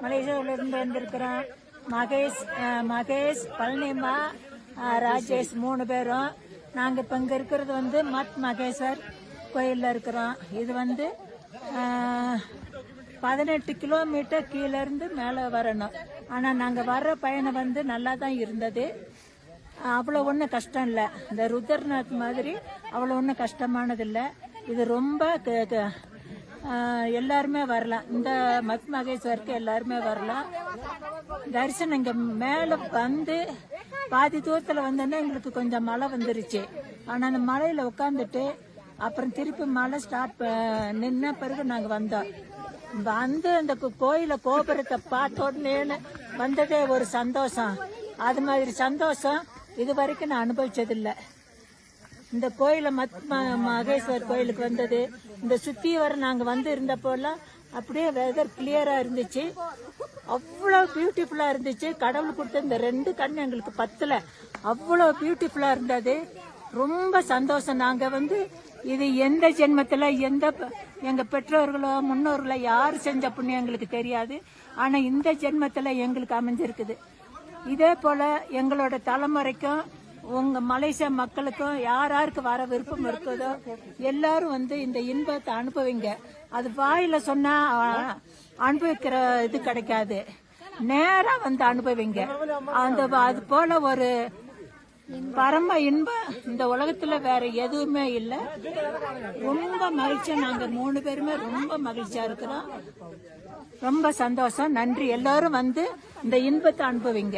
மலேசியாவிலிருந்து வந்திருக்கிறோம். மகேஷ், பழனிமா, ராஜேஷ் 3 பேரும். நாங்க இப்ப இங்க இருக்கிறது மத் மகேஸ்வர் கோயில்ல இருக்கிறோம். இது 18 கிலோமீட்டர் கீழ இருந்து மேல வரணும். ஆனா நாங்க வர்ற பயணம் நல்லா தான் இருந்தது. அவ்வளவு ஒன்றும் கஷ்டம் இல்லை. இந்த ருத்ரநாத் மாதிரி அவ்வளவு ஒன்றும் கஷ்டமானது இல்லை. இது ரொம்ப எல்லாருமே வரலாம். இந்த மத் மகேஸ்வருக்கு எல்லாருமே வரலாம். தரிசனம் இங்க மேல பாதி தூரத்துல எங்களுக்கு கொஞ்சம் மழை வந்துருச்சு. ஆனா அந்த மழையில உட்காந்துட்டு அப்புறம் திருப்பி மழை ஸ்டார்ட் நின்ன பிறகு நாங்க வந்தோம். அந்த கோயில கோபுரத்தை பார்த்த உடனே வந்ததே ஒரு சந்தோஷம். அது மாதிரி சந்தோஷம் இது வரைக்கும் நான் அனுபவிச்சதில்லை. இந்த கோயில மகேஸ்வர் கோயிலுக்கு வந்தது, இந்த சுத்தி வர நாங்க இருந்தப்போலாம் அப்படியே வெதர் கிளியரா இருந்துச்சு. அவ்வளவு பியூட்டிஃபுல்லா இருந்துச்சு. கடவுள் கொடுத்த இந்த 2 கண் எங்களுக்கு பத்தல. அவ்வளவு பியூட்டிஃபுல்லா இருந்தது. ரொம்ப சந்தோஷம். நாங்க இது எந்த ஜென்மத்துல எங்க பெற்றோர்களோ முன்னோர்களோ யாரு செஞ்ச புண்ணியம் எங்களுக்கு தெரியாது. ஆனா இந்த ஜென்மத்துல எங்களுக்கு அமைஞ்சிருக்குது. இதே போல எங்களோட தலைமுறைக்கும் உங்க மலேசியா மக்களுக்கும் யாருக்கு வர விருப்பம் இருக்குதோ எல்லாரும் இந்த இன்பத்தை அனுபவிங்க. அது வாயில சொன்னா அனுபவிக்கிற இது கிடைக்காது. நேரா அனுபவிங்க. அது போல ஒரு பரம இன்பம் இந்த உலகத்துல வேற எதுவுமே இல்லை. ரொம்ப மகிழ்ச்சியா நாங்க 3 பேருமே ரொம்ப மகிழ்ச்சியா இருக்கிறோம். ரொம்ப சந்தோஷம். நன்றி. எல்லாரும் இந்த இன்பத்தை அனுபவிங்க.